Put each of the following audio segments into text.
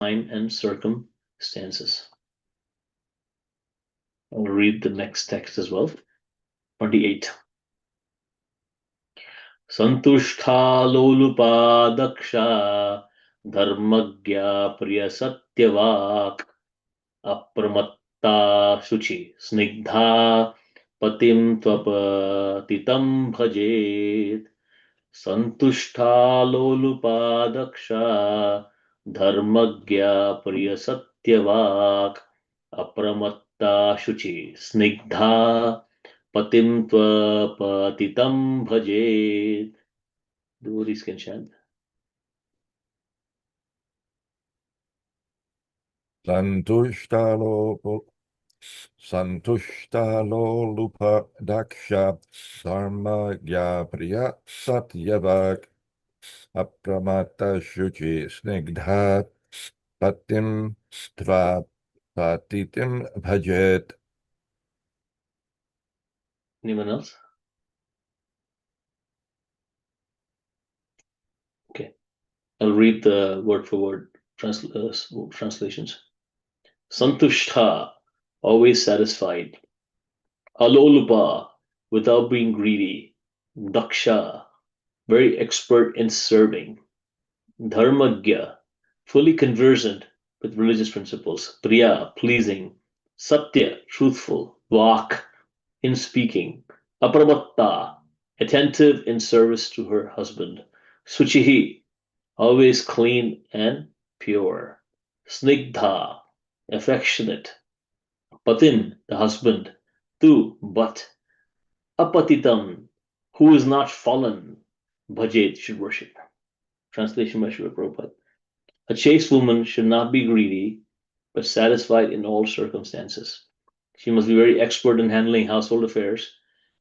time and circumstances. I'll read the next text as well. 28. Santushta daksha dharmagya priya satyavak apramatta shuchi snigdha patim tvapatitam bhajet. Santushta daksha dharmagya priya satyavak apramatta shuchi snigdha patim tvapatitam bhajet. Devotees can chant. Santushtalo lupa daksha sarma priya satyavak apramata shuchi snigdha patim stva patitim bhajet. Anyone else? Okay. I'll read the word for word translations. Santushtha, always satisfied. Alolupa, without being greedy. Daksha, very expert in serving. Dharmagya, fully conversant with religious principles. Priya, pleasing. Satya, truthful. Vak, in speaking. Apramatta, attentive in service to her husband. Suchihi, always clean and pure. Snigdha, affectionate. Patim, the husband. Tu, but. Apatitam, who is not fallen. Bhajet, should worship. Translation by Srila Prabhupada. A chaste woman should not be greedy, but satisfied in all circumstances. She must be very expert in handling household affairs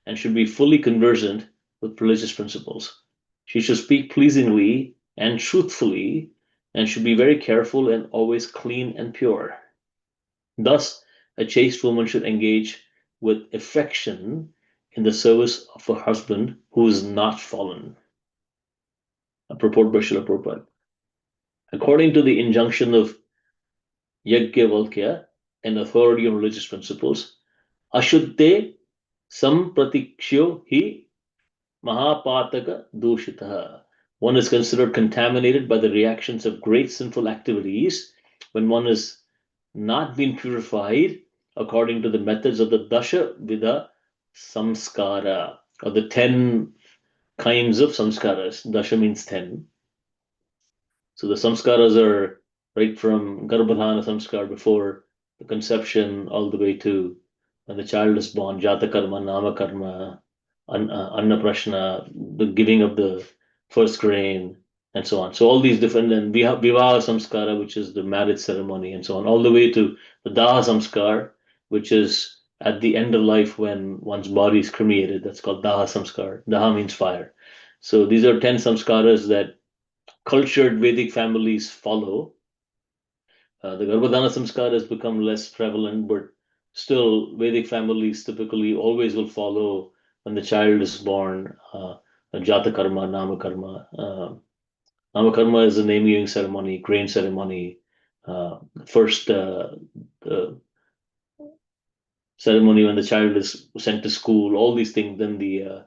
and should be fully conversant with religious principles. She should speak pleasingly and truthfully and should be very careful and always clean and pure. Thus, a chaste woman should engage with affection in the service of a husband who is not fallen. A purport by Srila Prabhupada. According to the injunction of Yajnavalkya, an authority on religious principles, Ashuddhe sampratiksho hi mahapataka dushitaha. One is considered contaminated by the reactions of great sinful activities when one is not been purified according to the methods of the Dasha Vida Samskara, or the 10 kinds of samskaras. Dasha means 10. So the samskaras are right from Garbhadhana samskar, before the conception, all the way to when the child is born, Jata Karma, Nama Karma, Anna Prashna, the giving of the first grain, and so on. So all these different, and we have Vivaha Samskara, which is the marriage ceremony, and so on, all the way to the Daha Samskar, which is at the end of life when one's body is cremated. That's called Daha Samskar. Daha means fire. So these are 10 samskaras that cultured Vedic families follow. The Garbhadhana Samskar has become less prevalent, but still Vedic families typically always will follow when the child is born, Jata Karma, Nama Karma. Nama Karma is a name giving ceremony, grain ceremony, first ceremony when the child is sent to school, all these things. Then the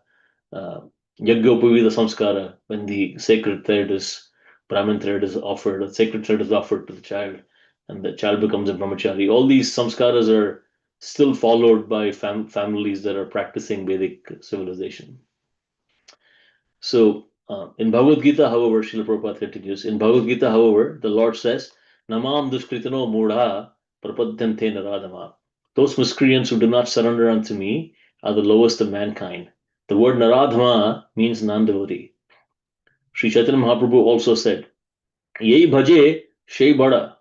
Yajnopavita Samskara, when the sacred thread is, Brahmin thread is offered, the sacred thread is offered to the child, and the child becomes a brahmachari. All these samskaras are still followed by families that are practicing Vedic civilization. So in Bhagavad Gita, however, Srila Prabhupada continues, in Bhagavad Gita, however, the Lord says, Namam duskritano mudha prapadyante naradama. Those miscreants who do not surrender unto me are the lowest of mankind. The word naradhama means non-devotee. Sri Chaitanya Mahaprabhu also said, Yei bhaje shei bada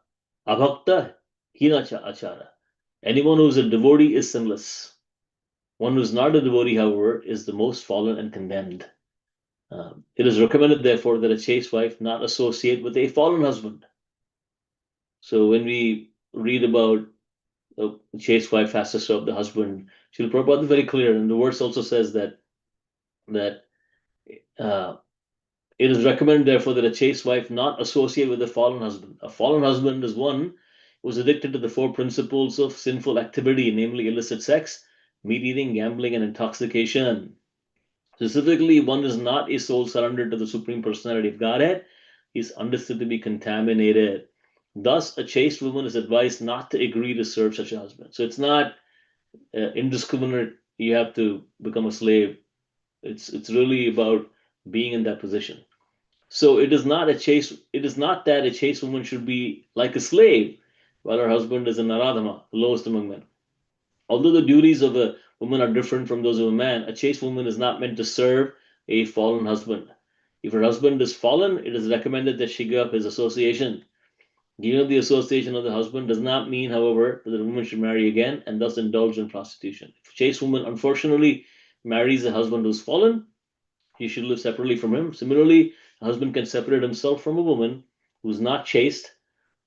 abhakta hinacha achara. Anyone who is a devotee is sinless. One who is not a devotee, however, is the most fallen and condemned. It is recommended, therefore, that a chaste wife not associate with a fallen husband. So when we read about a chaste wife has to serve the husband, Srila Prabhupada is very clear, and the verse also says that uh, It is recommended, therefore, that a chaste wife not associate with a fallen husband. A fallen husband is one who is addicted to the four principles of sinful activity, namely illicit sex, meat eating, gambling, and intoxication. Specifically, one is not a soul surrendered to the Supreme Personality of Godhead. He is understood to be contaminated. Thus, a chaste woman is advised not to agree to serve such a husband. So it's not indiscriminate. You have to become a slave. It's really about being in that position. So it is not a chaste. It is not that a chaste woman should be like a slave, while her husband is an aradhama, the lowest among men. Although the duties of a woman are different from those of a man, a chaste woman is not meant to serve a fallen husband. If her husband is fallen, it is recommended that she give up his association. Giving up the association of the husband does not mean, however, that the woman should marry again and thus indulge in prostitution. If a chaste woman unfortunately marries a husband who's fallen, he should live separately from him. Similarly, a husband can separate himself from a woman who is not chaste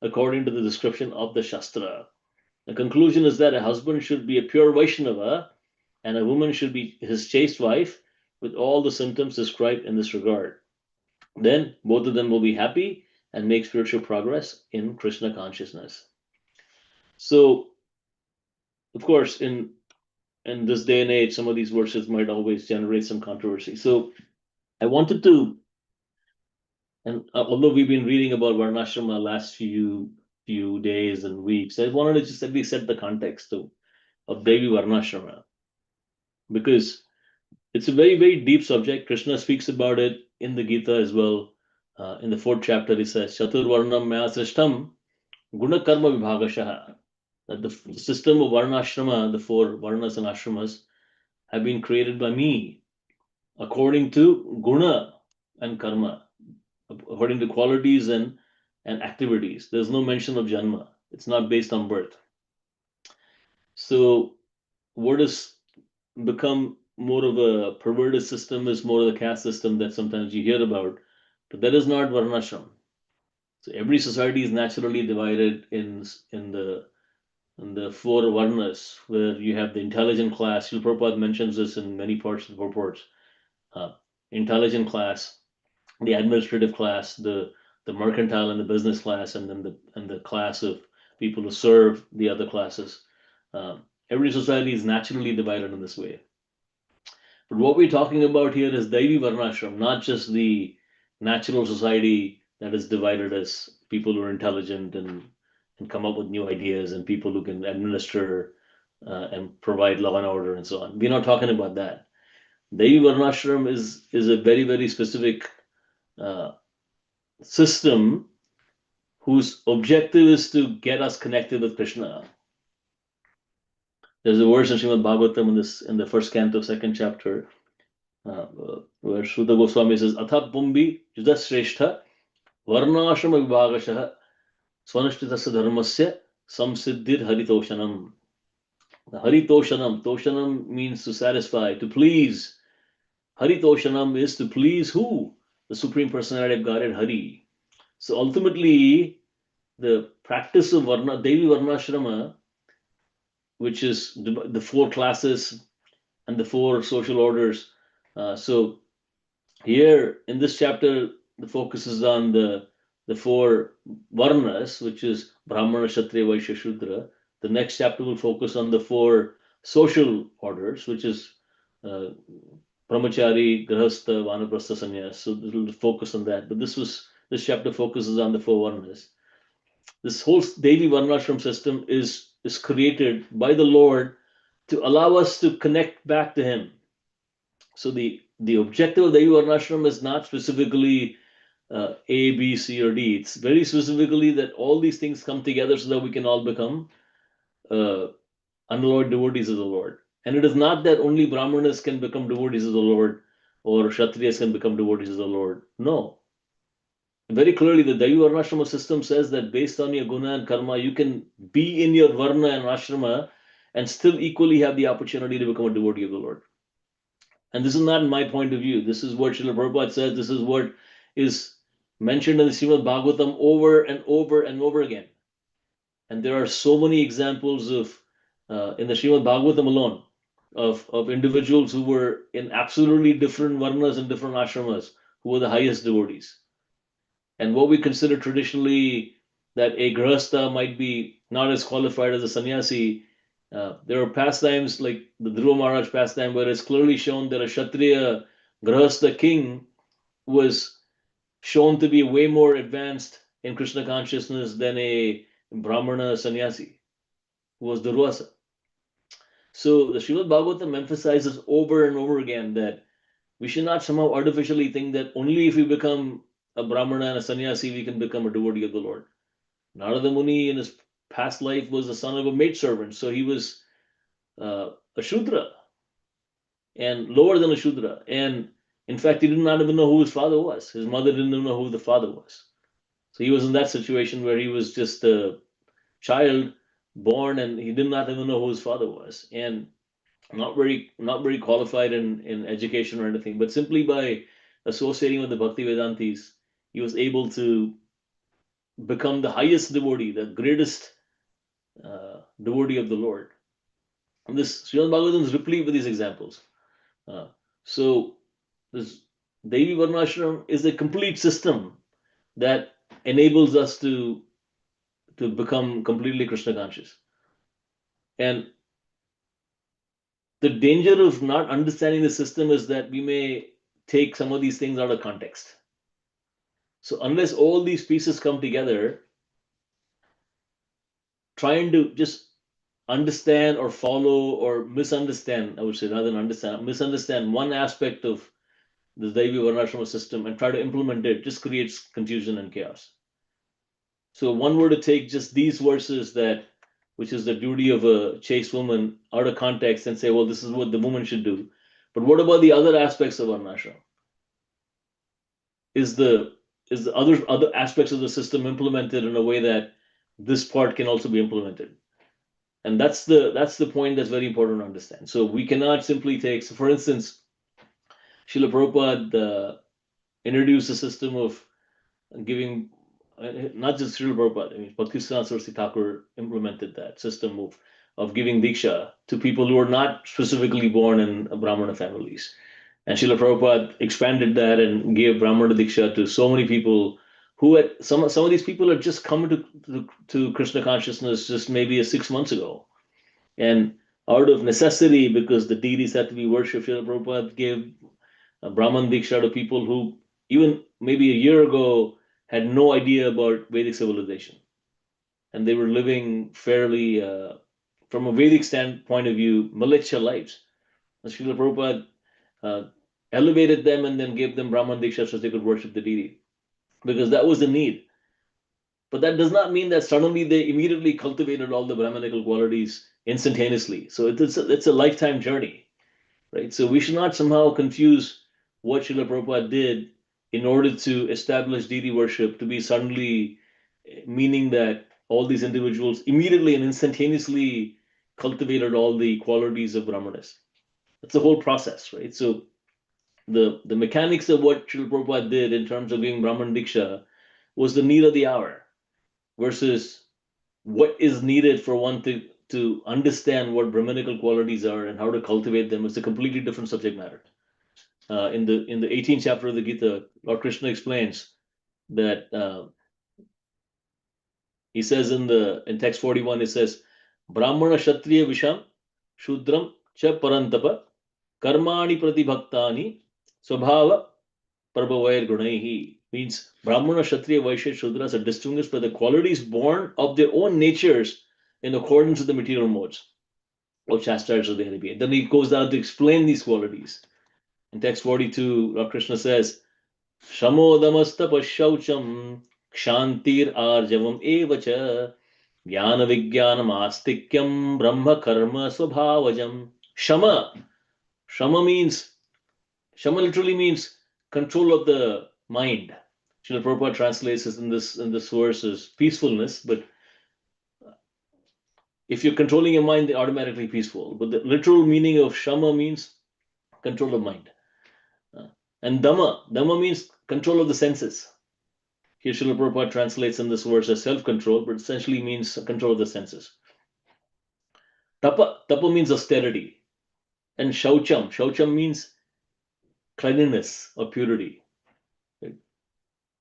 according to the description of the Shastra. The conclusion is that a husband should be a pure Vaishnava and a woman should be his chaste wife with all the symptoms described in this regard. Then both of them will be happy and make spiritual progress in Krishna consciousness. So, of course, in this day and age, some of these verses might always generate some controversy. So, I wanted to, and although we've been reading about Varnashrama last few days and weeks, I wanted to just at least set the context of Devi Varnashrama because it's a very, very deep subject. Krishna speaks about it in the Gita as well. In the fourth chapter, he says, Chaturvarnam maya srishtam guna karma vibhagashaha. That the system of Varnashrama, the four Varnas and Ashramas, have been created by me according to guna and karma, according to qualities and activities. There's no mention of janma. It's not based on birth. So what has become more of a perverted system is more of the caste system that sometimes you hear about, but that is not varnashram. So every society is naturally divided in the four varnas, where you have the intelligent class. Srila Prabhupada mentions this in many parts of the purports. Intelligent class, the administrative class, the mercantile and the business class, and then the class of people who serve the other classes. Every society is naturally divided in this way. But what we're talking about here is Daivi Varnashram, not just the natural society that is divided as people who are intelligent and come up with new ideas and people who can administer and provide law and order and so on. We're not talking about that. Daivi Varnashram is a very, very specific uh, system whose objective is to get us connected with Krishna. There's a verse in Srimad Bhagavatam in the first canto, second chapter, where Shuddha Goswami says, Atha Pumbi Juda Shrestha Varnashrama Vibhagashaha Swanashtitasya Dharmasya Samsiddhir Haritoshanam. The Haritoshanam, Toshanam means to satisfy, to please. Haritoshanam is to please who? The Supreme Personality of Godhead, Hari. So ultimately, the practice of Devi Varnashrama, which is the four classes and the four social orders. So here in this chapter, the focus is on the four varnas, which is Brahmana, Kshatriya, Vaishya, Shudra. The next chapter will focus on the four social orders, which is Brahmachari, Grahastha, Vanaprastha, Sannyas. So it will focus on that. But this chapter focuses on the four varnas. This whole Devi Varnashram system is created by the Lord to allow us to connect back to Him. So the objective of Devi Varnashram is not specifically A, B, C, or D. It's very specifically that all these things come together so that we can all become unalloyed devotees of the Lord. And it is not that only Brahmanas can become devotees of the Lord or Kshatriyas can become devotees of the Lord. No. Very clearly, the Devi Varnashrama system says that based on your guna and karma, you can be in your varna and ashrama and still equally have the opportunity to become a devotee of the Lord. And this is not my point of view. This is what Srila Prabhupada says. This is what is mentioned in the Srimad Bhagavatam over and over and over again. And there are so many examples of, in the Srimad Bhagavatam alone, of individuals who were in absolutely different varnas and different ashramas, who were the highest devotees. And what we consider traditionally that a grahastha might be not as qualified as a sannyasi, there are pastimes like the Dhruva Maharaj pastime where it's clearly shown that a Kshatriya grahastha king was shown to be way more advanced in Krishna consciousness than a Brahmana sannyasi who was Durvasa. So the Srimad Bhagavatam emphasizes over and over again that we should not somehow artificially think that only if we become a Brahmana and a sannyasi we can become a devotee of the Lord. Narada Muni in his past life was the son of a maidservant, so he was a Shudra and lower than a Shudra. And in fact, he did not even know who his father was. His mother didn't even know who the father was. So he was in that situation where he was just a child born and he did not even know who his father was. And not very qualified in education or anything, but simply by associating with the Bhakti Vedantis, he was able to become the highest devotee, the greatest devotee of the Lord. And this Srimad Bhagavatam is replete with these examples. So this Devi Varnashram is a complete system that enables us to become completely Krishna conscious. And the danger of not understanding the system is that we may take some of these things out of context. So unless all these pieces come together, trying to just understand or follow or misunderstand, I would say, rather than understand, misunderstand one aspect of the Devi Varnashrama system and try to implement it just creates confusion and chaos. So one were to take just these verses that, which is the duty of a chaste woman, out of context and say, well, this is what the woman should do. But what about the other aspects of Varnashram? Is the other aspects of the system implemented in a way that this part can also be implemented? And that's the point that's very important to understand. So we cannot simply take, so for instance, Srila Prabhupada introduced a system of giving, not just Srila Prabhupada, I mean, Bhaktisiddhanta Saraswati Thakur implemented that system of giving Diksha to people who are not specifically born in Brahmana families. And Srila Prabhupada expanded that and gave Brahmana Diksha to so many people who had, some of these people had just come to Krishna consciousness just maybe 6 months ago. And out of necessity, because the deities had to be worshipped, Srila Prabhupada gave a Brahman Diksha to people who even maybe a year ago had no idea about Vedic civilization. And they were living fairly, from a Vedic standpoint of view, militia lives. And Srila Prabhupada elevated them and then gave them Brahman Diksha so they could worship the deity, because that was the need. But that does not mean that suddenly they immediately cultivated all the Brahmanical qualities instantaneously. So it's a lifetime journey, right? So we should not somehow confuse what Srila Prabhupada did in order to establish deity worship to be suddenly meaning that all these individuals immediately and instantaneously cultivated all the qualities of Brahmanas. It's a whole process, right? So the mechanics of what Srila Prabhupada did in terms of giving Brahman Diksha was the need of the hour versus what is needed for one to understand what Brahmanical qualities are and how to cultivate them. It's a completely different subject matter. In the 18th chapter of the Gita, Lord Krishna explains that he says in text 41, it says, Brahmana Kshatriya Visham Shudram Cha Parantapa Karmani Pratibhaktani Swabhava Prabhavair Gunaihi, means Brahmana, Kshatriya, Vaishya, Shudras are distinguished by the qualities born of their own natures in accordance with the material modes of Shastras of the Haripi. Then he goes down to explain these qualities. In text 42, Lord Krishna says, Shamodamasta Pashaucham Kshantir Arjavam Evacha Jnana Vijnanam Astikyam Brahma Karma Swabhavajam. Shama literally means control of the mind. Srila Prabhupada translates this in this verse as peacefulness, but if you're controlling your mind, they're automatically peaceful. But the literal meaning of Shama means control of mind. And Dhamma means control of the senses. Here Srila Prabhupada translates in this verse as self-control, but essentially means control of the senses. Tapa means austerity. And Shaucham means cleanliness or purity.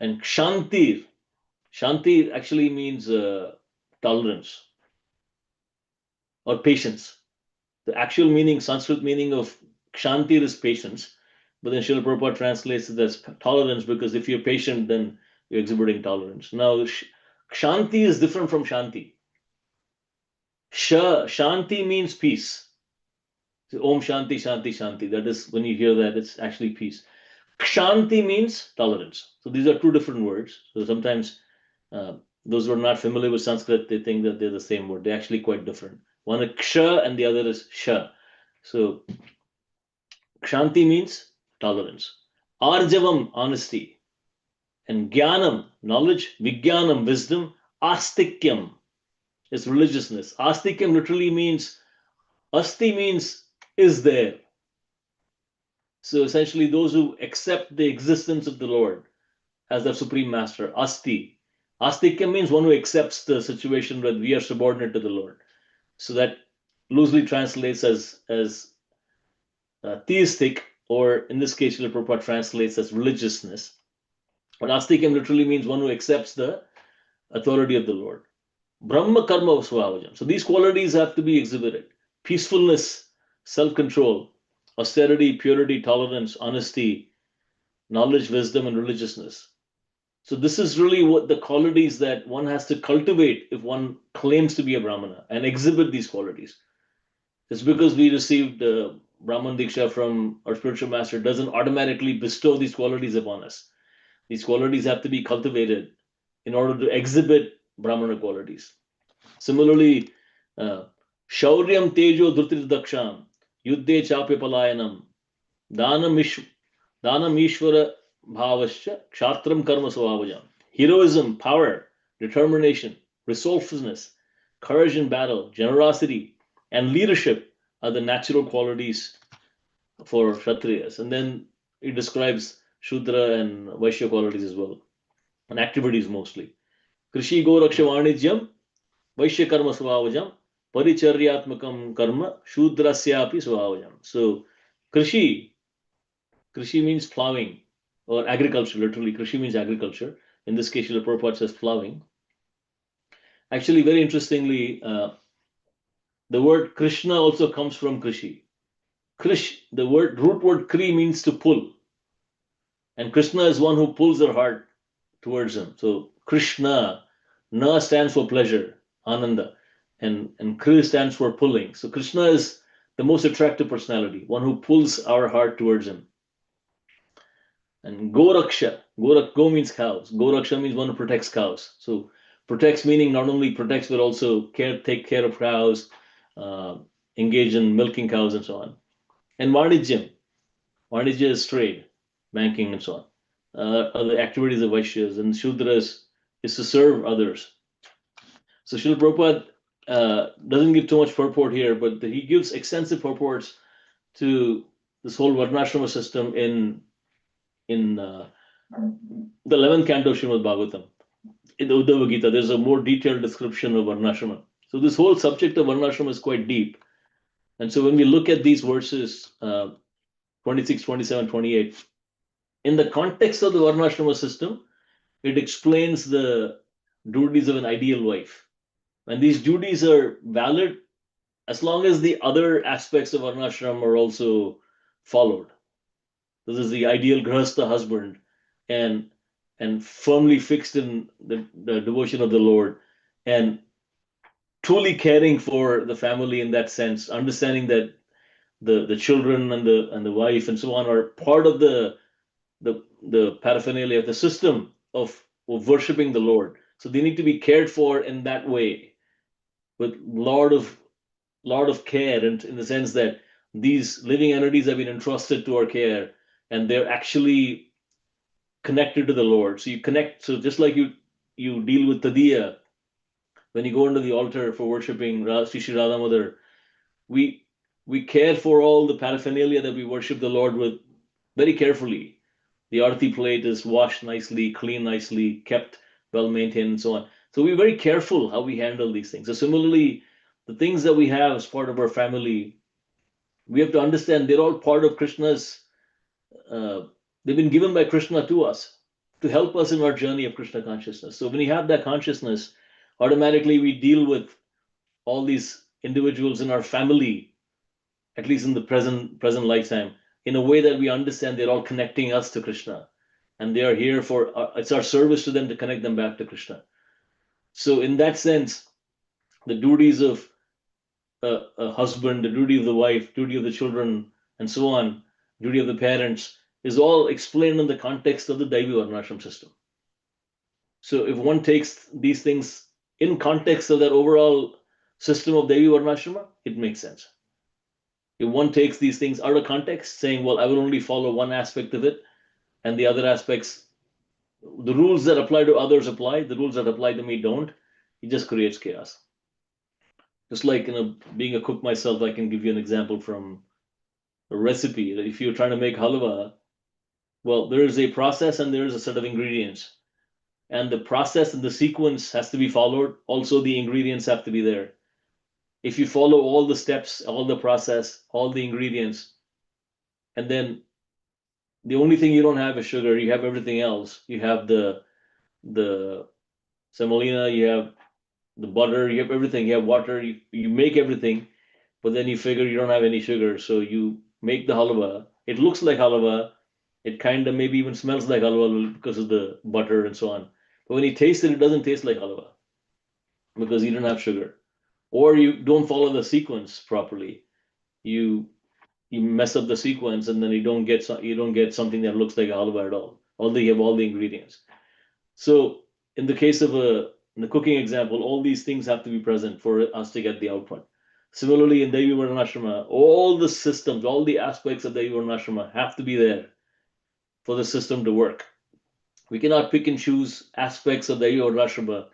And Kshanti actually means tolerance or patience. The actual meaning, Sanskrit meaning of Kshanti is patience, but then Srila Prabhupada translates it as tolerance, because if you're patient, then you're exhibiting tolerance. Now, Kshanti is different from Shanti. Shanti means peace. So, Om Shanti, Shanti, Shanti. That is, when you hear that, it's actually peace. Kshanti means tolerance. So these are two different words. So sometimes those who are not familiar with Sanskrit, they think that they're the same word. They're actually quite different. One is ksha and the other is sha. So kshanti means tolerance. Arjavam, honesty. And jnanam, knowledge. Vijnanam, wisdom. Astikyam is religiousness. Astikyam literally means, asti means is there. So essentially, those who accept the existence of the Lord as the supreme master, asti. Astikya means one who accepts the situation that we are subordinate to the Lord. So that loosely translates as theistic, or in this case, Srila Prabhupada translates as religiousness. But Astikya literally means one who accepts the authority of the Lord. Brahma karma svavajam. So these qualities have to be exhibited: peacefulness, self-control, austerity, purity, tolerance, honesty, knowledge, wisdom, and religiousness. So this is really what the qualities that one has to cultivate if one claims to be a Brahmana and exhibit these qualities. It's because we received Brahman Diksha from our spiritual master doesn't automatically bestow these qualities upon us. These qualities have to be cultivated in order to exhibit Brahmana qualities. Similarly, Shauryam Tejo Dhritir Daksham, Yuddhe Chapya Palayanam, Danam Ishvara Bhavascha, Kshatram Karma Svavajam. Heroism, power, determination, resourcefulness, courage in battle, generosity, and leadership are the natural qualities for Kshatriyas. And then it describes Shudra and Vaishya qualities as well, and activities mostly. Krishi Goraksha Vanijyam, Vaishya Karma Svavajam, Paricharyatmakam Karma, Shudrasyapi Svavajam. So, Krishi means plowing or agriculture, literally. Krishi means agriculture. In this case, Srila Prabhupada says plowing. Actually, very interestingly, the word Krishna also comes from Krishi. The root word Kri means to pull. And Krishna is one who pulls our heart towards him. So Krishna, Na stands for pleasure, Ananda, and Kri stands for pulling. So Krishna is the most attractive personality, one who pulls our heart towards him. And Goraksha, Go means cows. Goraksha means one who protects cows. So protects meaning not only protects, but also take care of cows, engage in milking cows and so on. And Varnijyam is trade, banking and so on. Other activities of Vaishyas, and Shudras is to serve others. So Srila Prabhupada doesn't give too much purport here, but he gives extensive purports to this whole Varnashrama system in the 11th canto of Srimad Bhagavatam. In the Uddhava Gita, there's a more detailed description of Varnashrama. So this whole subject of Varnashrama is quite deep. And so when we look at these verses, 26, 27, 28, in the context of the Varnashrama system, it explains the duties of an ideal wife. And these duties are valid as long as the other aspects of Varnashram are also followed. This is the ideal grahastha husband, and firmly fixed in the devotion of the Lord, and truly caring for the family in that sense, understanding that the children and the wife and so on are part of the paraphernalia, the system of worshiping the Lord. So they need to be cared for in that way, with lot of care, and in the sense that these living entities have been entrusted to our care, and they're actually connected to the Lord. So you connect. So just like you deal with Tadiya when you go into the altar for worshiping Sri Radha Mother, we care for all the paraphernalia that we worship the Lord with very carefully. The arati plate is washed nicely, clean nicely, kept well maintained, and so on. So we're very careful how we handle these things. So similarly, the things that we have as part of our family, we have to understand they're all part of Krishna's. They've been given by Krishna to us to help us in our journey of Krishna consciousness. So when you have that consciousness, automatically we deal with all these individuals in our family, at least in the present lifetime, in a way that we understand they're all connecting us to Krishna, and they are here for it's our service to them to connect them back to Krishna. So in that sense, the duties of a husband, the duty of the wife, duty of the children, and so on, duty of the parents, is all explained in the context of the Daivi Varnashram system. So if one takes these things in context of that overall system of Devi Varnashrama, it makes sense. If one takes these things out of context, saying, well, I will only follow one aspect of it, and the other aspects, the rules that apply to others apply, the rules that apply to me don't, it just creates chaos. Just like, being a cook myself, I can give you an example from a recipe. If you're trying to make halwa, well, there is a process and there is a set of ingredients. And the process and the sequence has to be followed. Also, the ingredients have to be there. If you follow all the steps, all the process, all the ingredients, and then the only thing you don't have is sugar, you have everything else. You have the semolina, you have the butter, you have everything, you have water, you make everything, but then you figure you don't have any sugar, so you make the halwa. It looks like halwa, it kind of maybe even smells like halwa because of the butter and so on. But when you taste it, it doesn't taste like halwa because you don't have sugar. Or you don't follow the sequence properly. You mess up the sequence, and then you don't get something that looks like a halwa at all. Although you have all the ingredients. So in the case of in the cooking example, all these things have to be present for us to get the output. Similarly, in Devi Varnashrama, all the systems, all the aspects of Devi Varnashrama have to be there for the system to work. We cannot pick and choose aspects of Devi Varnashrama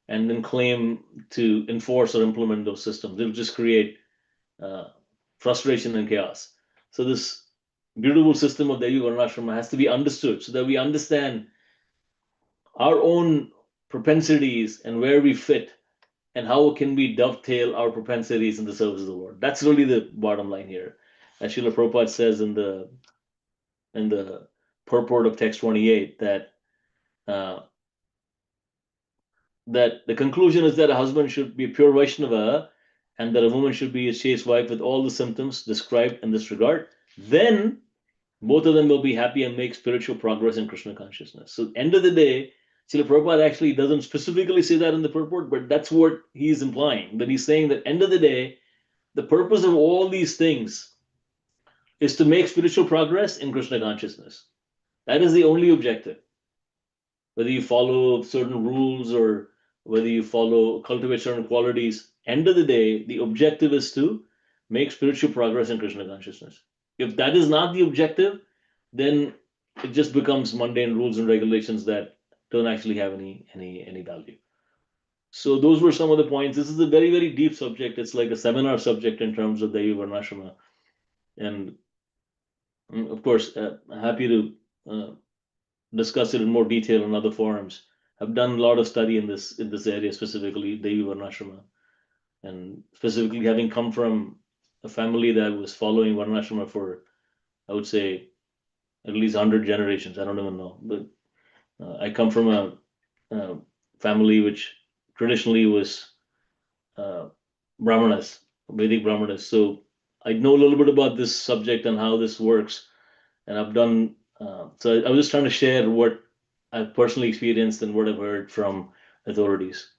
and then claim to enforce or implement those systems. It'll just create frustration and chaos. So this beautiful system of Devi Varnashrama has to be understood so that we understand our own propensities and where we fit and how can we dovetail our propensities in the service of the Lord. That's really the bottom line here. As Srila Prabhupada says in the purport of text 28 that that the conclusion is that a husband should be a pure Vaishnava and that a woman should be a chaste wife with all the symptoms described in this regard. Then both of them will be happy and make spiritual progress in Krishna consciousness. So, end of the day, Srila Prabhupada actually doesn't specifically say that in the purport, but that's what he's implying. That he's saying that end of the day, the purpose of all these things is to make spiritual progress in Krishna consciousness. That is the only objective. Whether you follow certain rules or whether you cultivate certain qualities, end of the day, the objective is to make spiritual progress in Krishna consciousness. If that is not the objective, then it just becomes mundane rules and regulations that don't actually have any value. So those were some of the points. This is a very, very deep subject. It's like a seminar subject in terms of Devi Varnashrama. And of course, happy to discuss it in more detail in other forums. I've done a lot of study in this area, specifically Devi Varnashrama, and specifically having come from a family that was following Varnashrama for, I would say, at least 100 generations. I don't even know, but I come from a family which traditionally was Brahmanas, Vedic Brahmanas. So I know a little bit about this subject and how this works, and I've done. So I was just trying to share what I've personally experienced and what I've heard from authorities.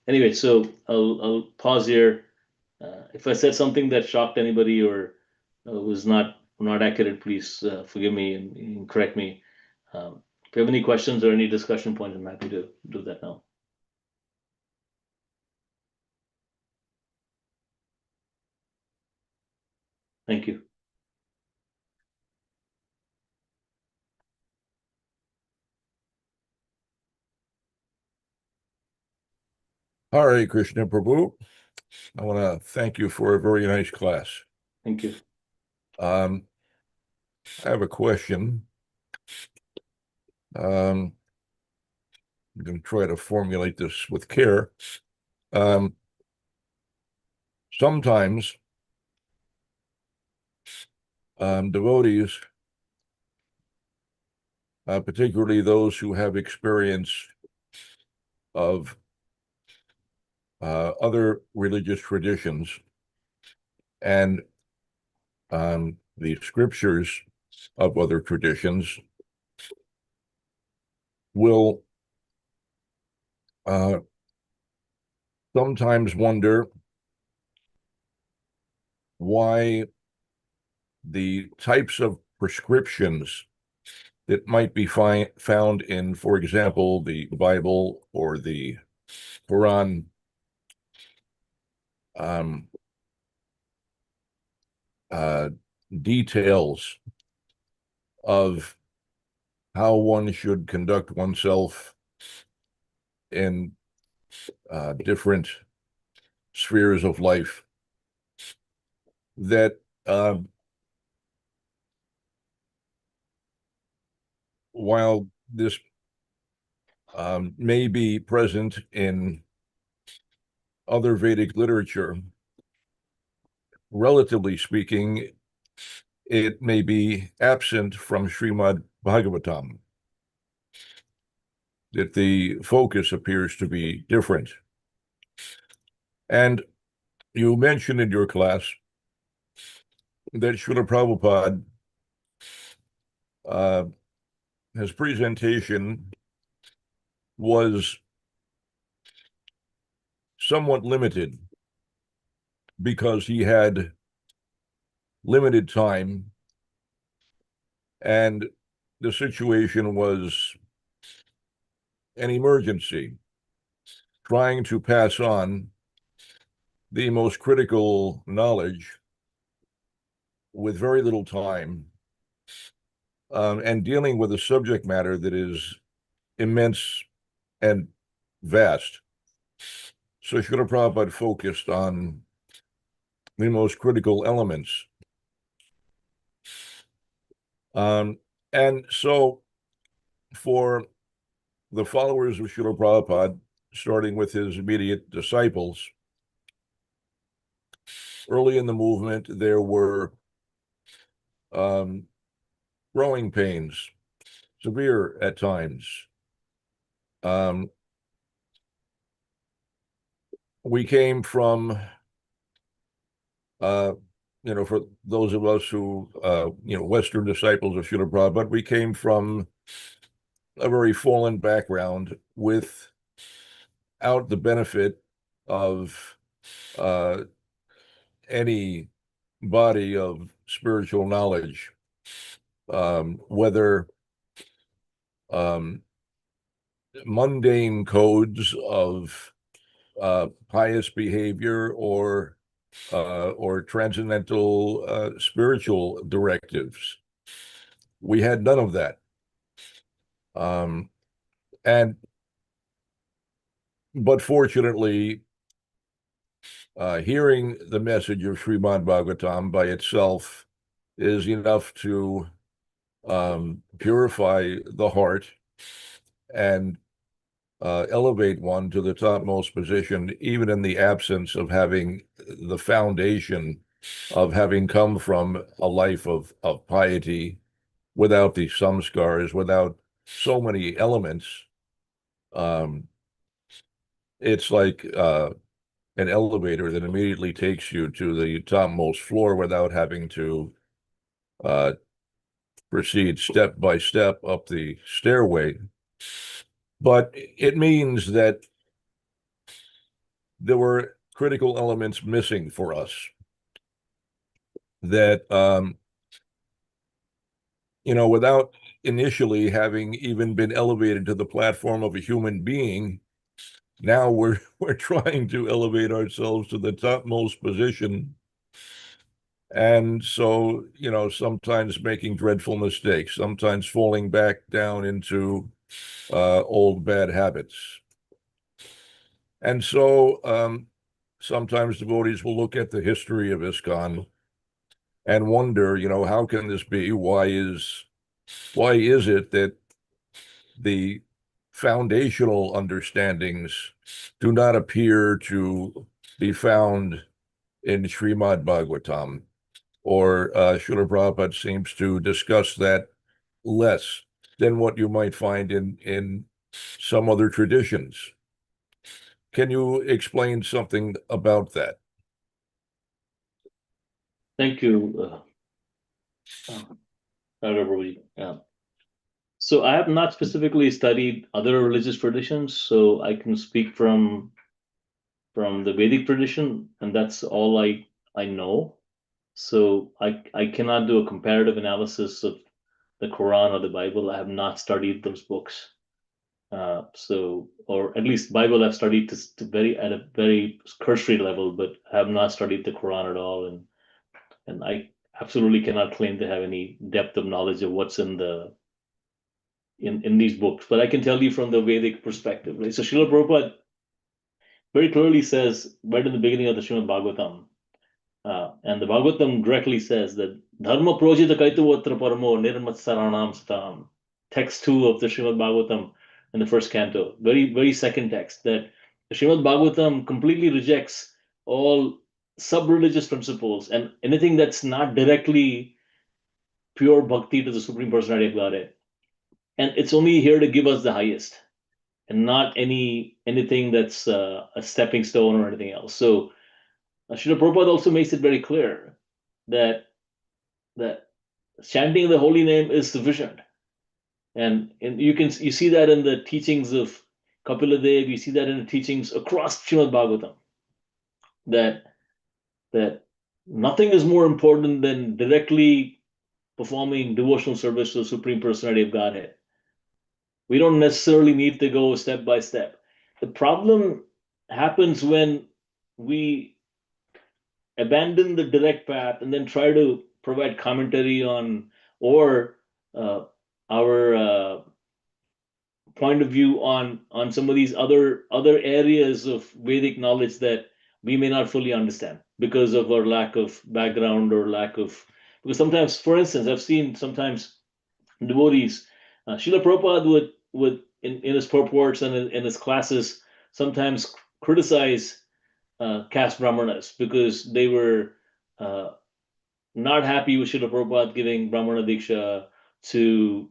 Anyway, so I'll pause here. If I said something that shocked anybody or was not accurate, please forgive me and correct me. If you have any questions or any discussion points, I'm happy to do that now. Thank you. Hare Krishna Prabhu. I want to thank you for a very nice class. Thank you. I have a question. I'm going to try to formulate this with care. Sometimes devotees particularly those who have experience of other religious traditions and the scriptures of other traditions will sometimes wonder why the types of prescriptions that might be found in, for example, the Bible or the Quran, um, details of how one should conduct oneself in different spheres of life, that while this may be present in other Vedic literature, relatively speaking, it may be absent from Srimad Bhagavatam, that the focus appears to be different. And you mentioned in your class that Srila Prabhupada, his presentation was somewhat limited because he had limited time and the situation was an emergency, trying to pass on the most critical knowledge with very little time, and dealing with a subject matter that is immense and vast. So Srila Prabhupada focused on the most critical elements. And so for the followers of Srila Prabhupada, starting with his immediate disciples, early in the movement, there were growing pains, severe at times. We came from, for those of us who, Western disciples of Srila Prabhupada, we came from a very fallen background without the benefit of any body of spiritual knowledge, whether mundane codes of pious behavior or transcendental spiritual directives. We had none of that. But fortunately, hearing the message of Srimad Bhagavatam by itself is enough to purify the heart and elevate one to the topmost position, even in the absence of having the foundation of having come from a life of piety, without the samskars, without so many elements. It's like an elevator that immediately takes you to the topmost floor without having to proceed step by step up the stairway. But it means that there were critical elements missing for us, that without initially having even been elevated to the platform of a human being, now we're trying to elevate ourselves to the topmost position. And so, sometimes making dreadful mistakes, sometimes falling back down into old bad habits. And so sometimes devotees will look at the history of ISKCON and wonder, how can this be? Why is it that the foundational understandings do not appear to be found in Srimad Bhagavatam? Or Srila Prabhupada seems to discuss that less than what you might find in some other traditions. Can you explain something about that? Thank you, Dr. Prabhuji. So I have not specifically studied other religious traditions, so I can speak from the Vedic tradition, and that's all I know. So I cannot do a comparative analysis of the Quran or the Bible. I have not studied those books. So, or at least Bible I've studied at a very cursory level, but I have not studied the Quran at all, and I absolutely cannot claim to have any depth of knowledge of what's in these books. But I can tell you from the Vedic perspective, right? So Srila Prabhupada very clearly says right in the beginning of the Srimad Bhagavatam, and the Bhagavatam directly says that Dharma projita kaituvatra paramo nirmatsaranam stam. Text 2 of the Srimad Bhagavatam in the first canto, very second text, that the Srimad Bhagavatam completely rejects all sub-religious principles and anything that's not directly pure bhakti to the Supreme Personality of Godhead. And it's only here to give us the highest, and not anything that's a stepping stone or anything else. So Srila Prabhupada also makes it very clear that chanting the holy name is sufficient, and you see that in the teachings of Kapila Dev, you see that in the teachings across Srimad Bhagavatam, that nothing is more important than directly performing devotional service to the Supreme Personality of Godhead. We don't necessarily need to go step by step. The problem happens when we abandon the direct path and then try to provide commentary on, or our point of view on some of these other areas of Vedic knowledge that we may not fully understand because of our lack of background or because sometimes, for instance, I've seen sometimes devotees, Srila Prabhupada would in his purports and in his classes sometimes criticize caste brahmanas because they were not happy with Srila Prabhupada giving Brahmana Diksha to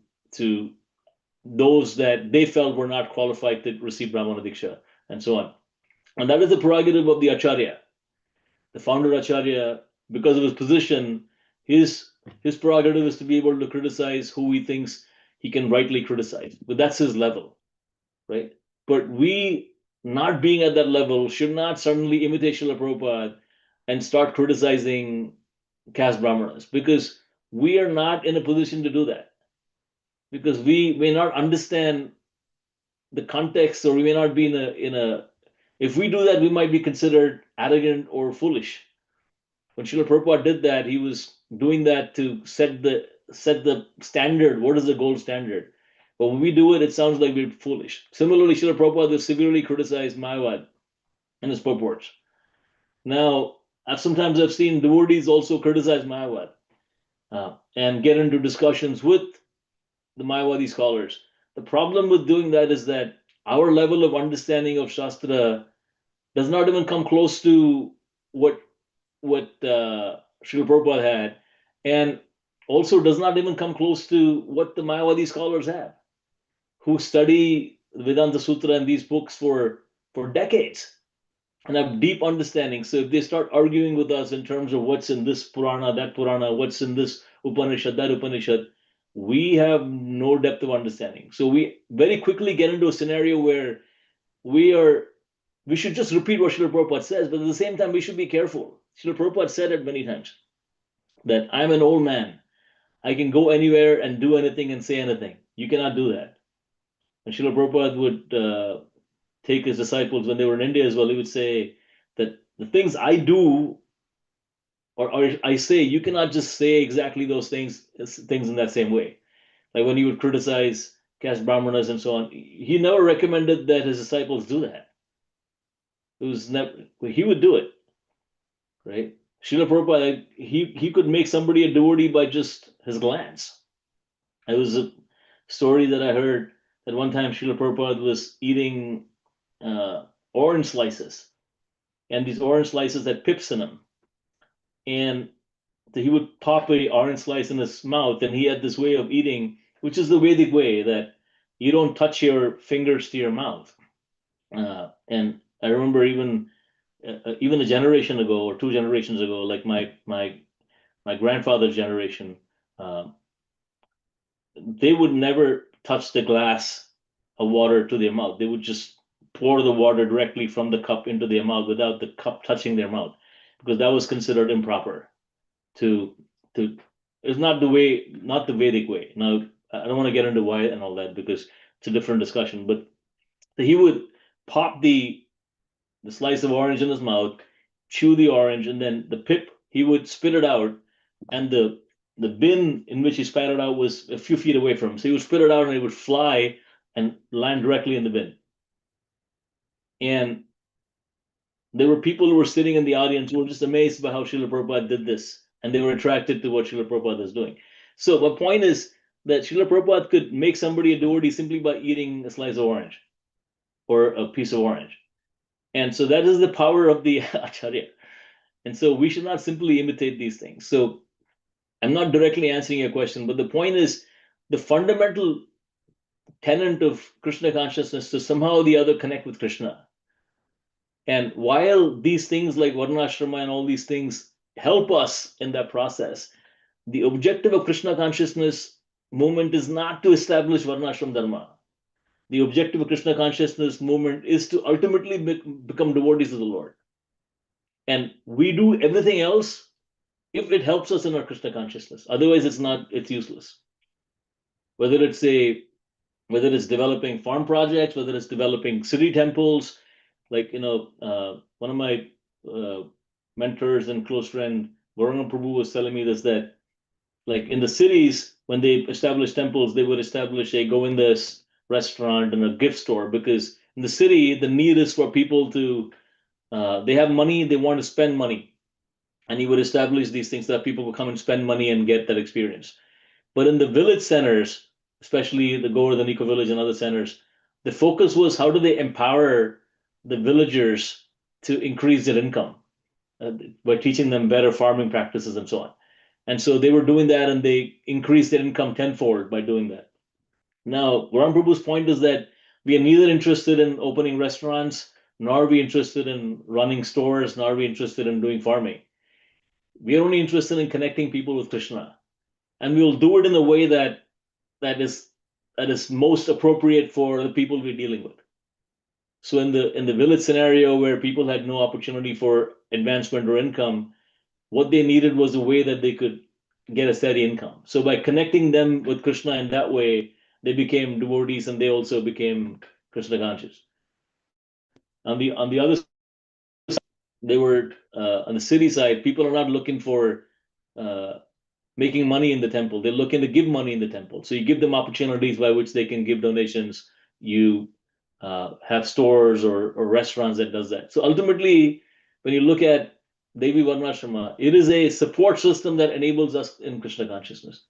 those that they felt were not qualified to receive Brahmana Diksha, and so on. And that is the prerogative of the Acharya. The founder Acharya, because of his position, his prerogative is to be able to criticize who he thinks he can rightly criticize. But that's his level, right? But we, not being at that level, should not suddenly imitate Srila Prabhupada and start criticizing caste brahmanas, because we are not in a position to do that, because we may not understand the context, or we may not be in a if we do that, we might be considered arrogant or foolish. When Srila Prabhupada did that, he was doing that to set the standard. What is the gold standard? But when we do it, it sounds like we're foolish. Similarly, Srila Prabhupada has severely criticized Mayavad in his purports. Now, sometimes I've seen devotees also criticize Mayavad and get into discussions with the Mayavadi scholars. The problem with doing that is that our level of understanding of Shastra does not even come close to what Srila Prabhupada had, and also does not even come close to what the Mayavadi scholars have, who study Vedanta Sutra and these books for decades and have deep understanding. So if they start arguing with us in terms of what's in this Purana, that Purana, what's in this Upanishad, that Upanishad, we have no depth of understanding. So we very quickly get into a scenario where we should just repeat what Srila Prabhupada says, but at the same time, we should be careful. Srila Prabhupada said it many times, that I'm an old man. I can go anywhere and do anything and say anything. You cannot do that. And Srila Prabhupada would take his disciples when they were in India as well. He would say that the things I do or I say, you cannot just say exactly those things in that same way. Like when he would criticize caste brahmanas and so on, he never recommended that his disciples do that. It was never, he would do it, right? Srila Prabhupada, he could make somebody a devotee by just his glance. It was a story that I heard that one time Srila Prabhupada was eating orange slices, and these orange slices had pips in them. And he would pop a orange slice in his mouth, and he had this way of eating which is the Vedic way that you don't touch your fingers to your mouth. And I remember even a generation ago or 2 generations ago, like my grandfather's generation, they would never touch the glass of water to their mouth. They would just pour the water directly from the cup into their mouth without the cup touching their mouth, because that was considered improper. To it's not the Vedic way. Now, I don't want to get into why and all that because it's a different discussion. But he would pop the slice of orange in his mouth, chew the orange, and then the pip, he would spit it out, and the bin in which he spat it out was a few feet away from him. So he would spit it out and it would fly and land directly in the bin. And there were people who were sitting in the audience who were just amazed by how Srila Prabhupada did this, and they were attracted to what Srila Prabhupada is doing. So my point is that Srila Prabhupada could make somebody a devotee simply by eating a slice of orange or a piece of orange. And so that is the power of the Acharya. And so we should not simply imitate these things. So I'm not directly answering your question, but the point is the fundamental tenet of Krishna consciousness to somehow or the other connect with Krishna. And while these things like Varnashrama and all these things help us in that process, the objective of Krishna consciousness movement is not to establish Varnashram Dharma. The objective of Krishna consciousness movement is to ultimately become devotees of the Lord. And we do everything else if it helps us in our Krishna consciousness. Otherwise, it's useless. Whether it's developing farm projects, whether it's developing city temples, like one of my mentors and close friend Varuna Prabhu was telling me this, that like in the cities when they establish temples, they would establish a Govinda's restaurant and a gift store, because in the city the need is for people to they have money, they want to spend money, and he would establish these things that people will come and spend money and get that experience. But in the village centers, especially the Govardhan Eco Village and other centers, the focus was how do they empower the villagers to increase their income by teaching them better farming practices and so on. And so they were doing that, and they increased their income tenfold by doing that. Now, Varan Prabhu's point is that we are neither interested in opening restaurants, nor are we interested in running stores, nor are we interested in doing farming. We are only interested in connecting people with Krishna, and we will do it in a way that is most appropriate for the people we're dealing with. So in the village scenario where people had no opportunity for advancement or income, what they needed was a way that they could get a steady income. So by connecting them with Krishna in that way, they became devotees and they also became Krishna conscious. On the other side, they were on the city side, people are not looking for making money in the temple. They're looking to give money in the temple. So you give them opportunities by which they can give donations. You have stores or restaurants that does that. So ultimately, when you look at Devi Varnashrama, it is a support system that enables us in Krishna consciousness.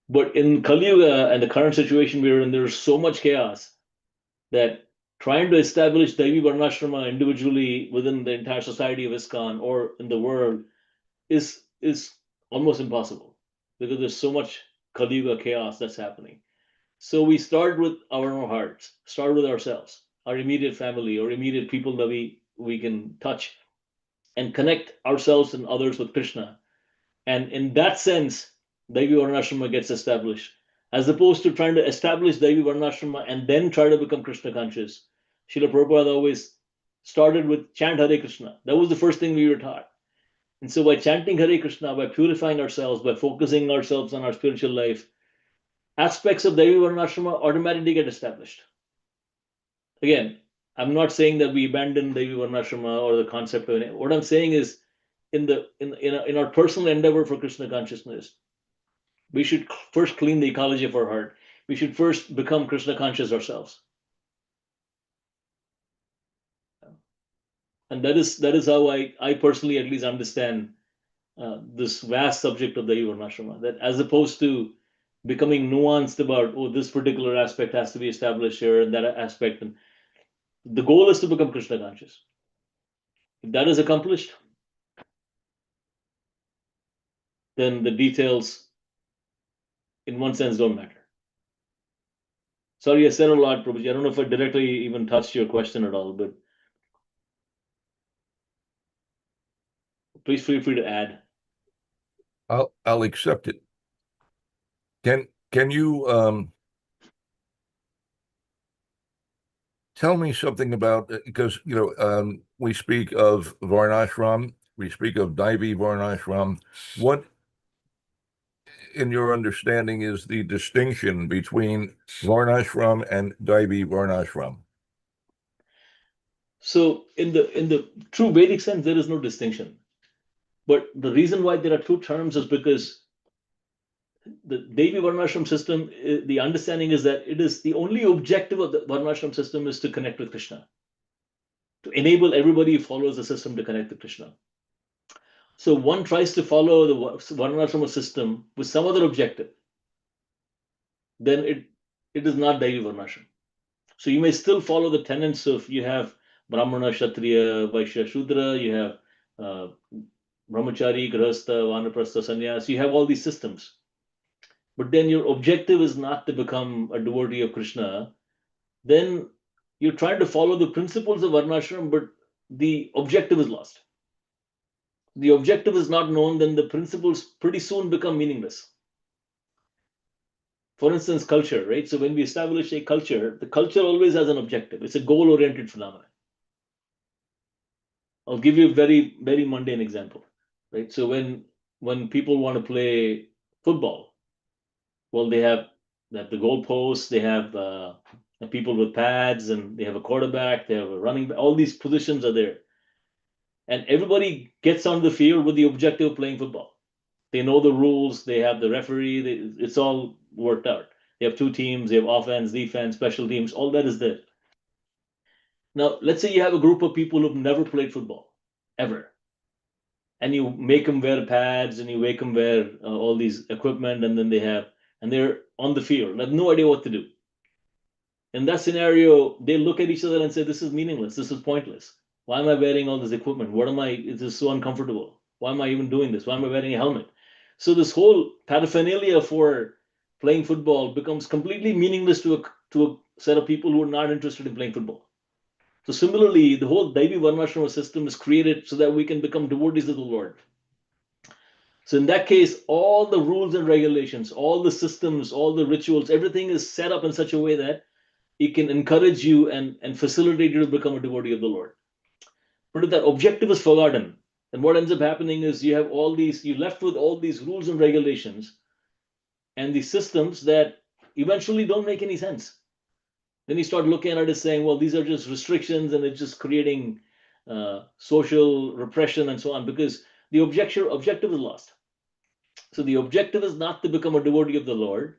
But in Kali Yuga and the current situation we're in, there's so much chaos that trying to establish Devi Varnashrama individually within the entire society of ISKCON or in the world is almost impossible, because there's so much Kali Yuga chaos that's happening. So we start with our own hearts, start with ourselves, our immediate family or immediate people that we can touch, and connect ourselves and others with Krishna. And in that sense, Devi Varnashrama gets established, as opposed to trying to establish Devi Varnashrama and then try to become Krishna conscious. Srila Prabhupada always started with chant Hare Krishna. That was the first thing we were taught. And so by chanting Hare Krishna, by purifying ourselves, by focusing ourselves on our spiritual life, aspects of Devi Varnashrama automatically get established. Again, I'm not saying that we abandon Devi Varnashrama or the concept of it. What I'm saying is, in our personal endeavor for Krishna consciousness, we should first clean the ecology of our heart. We should first become Krishna conscious ourselves. And that is how I personally at least understand this vast subject of Devi Varnashrama. That as opposed to becoming nuanced about, oh, this particular aspect has to be established here and that aspect. And the goal is to become Krishna conscious. If that is accomplished, then the details, in one sense, don't matter. Sorry, I said a lot, Prabhuji. I don't know if I directly even touched your question at all, but please feel free to add. I'll accept it. Can you tell me something about, because we speak of varnashram, we speak of Daivi varnashram. What, in your understanding, is the distinction between varnashram and Daivi varnashram? So in the true Vedic sense, there is no distinction. But the reason why there are two terms is because the Devi Varnashram system, the understanding is that it is the only objective of the Varnashram system is to connect with Krishna, to enable everybody who follows the system to connect with Krishna. So one tries to follow the Varnashrama system with some other objective, then it is not Devi Varnashram. So you may still follow the tenets of, you have Brahmana, Kshatriya, Vaishya, Shudra, you have Brahmachari, Grahastha, Vanaprastha, Sannyas, you have all these systems. But then your objective is not to become a devotee of Krishna, then you're trying to follow the principles of Varnashram, but the objective is lost. The objective is not known, then the principles pretty soon become meaningless. For instance, culture, right? So when we establish a culture, the culture always has an objective. It's a goal-oriented phenomenon. I'll give you a very, very mundane example, right? So when people want to play football, well, they have the goalposts, they have people with pads, and they have a quarterback, they have a running back. All these positions are there, and everybody gets on the field with the objective of playing football. They know the rules. They have the referee. It's all worked out. They have two teams. They have offense, defense, special teams. All that is there. Now, let's say you have a group of people who've never played football, ever, and you make them wear pads and you make them wear all these equipment, and then they're on the field. They have no idea what to do. In that scenario, they look at each other and say, "This is meaningless. This is pointless. Why am I wearing all this equipment? What am I? It is so uncomfortable. Why am I even doing this? Why am I wearing a helmet?" So this whole paraphernalia for playing football becomes completely meaningless to a set of people who are not interested in playing football. So similarly, the whole Daivi Varnashrama system is created so that we can become devotees of the Lord. So in that case, all the rules and regulations, all the systems, all the rituals, everything is set up in such a way that it can encourage you and facilitate you to become a devotee of the Lord. But if that objective is forgotten, then what ends up happening is you're left with all these rules and regulations and these systems that eventually don't make any sense. Then you start looking at it as saying, well, these are just restrictions and it's just creating social repression and so on, because the objective is lost. So the objective is not to become a devotee of the Lord.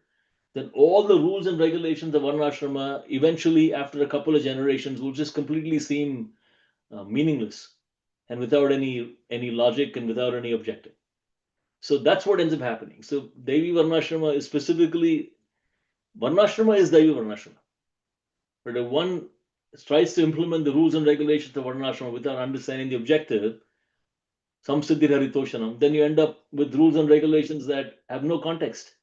Then all the rules and regulations of Varnashrama eventually, after a couple of generations, will just completely seem meaningless and without any logic and without any objective. So that's what ends up happening. So Devi Varnashrama is specifically, Varnashrama is Devi Varnashrama. But if one tries to implement the rules and regulations of Varnashrama without understanding the objective, samsiddhi haritoshanam, then you end up with rules and regulations that have no context.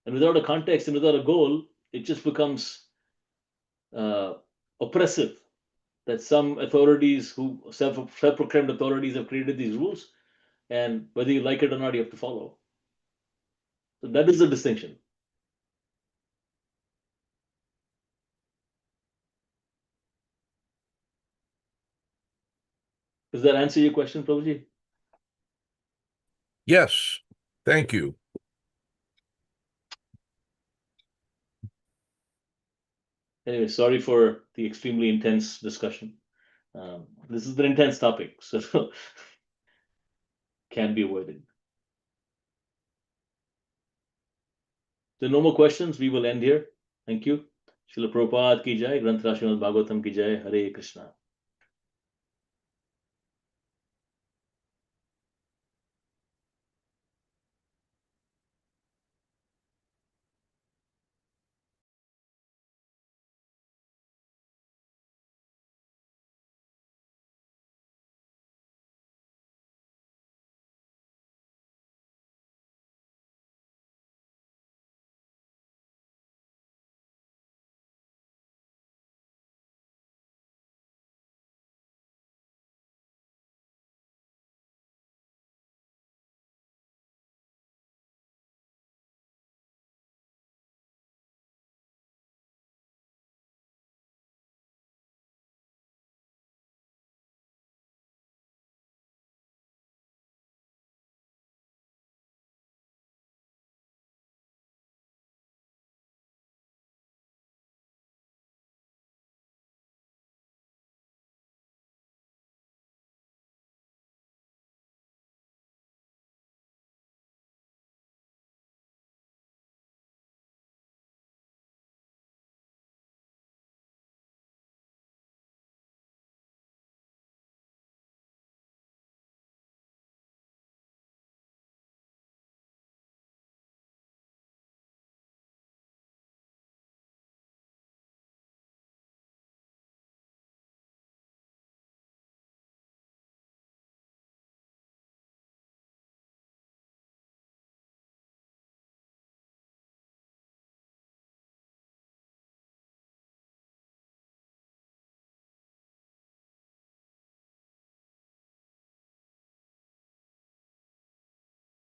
And without a context and without a goal, it just becomes oppressive. That some authorities who self-proclaimed authorities have created these rules, and whether you like it or not, you have to follow. So that is the distinction. Does that answer your question, Prabhuji? Yes, thank you. Anyway, sorry for the extremely intense discussion. This is an intense topic, so can be avoided. So no more questions. We will end here. Thank you. Srila Prabhupada ki jai, Granth Srimad Bhagavatam ki jai, Hare Krishna.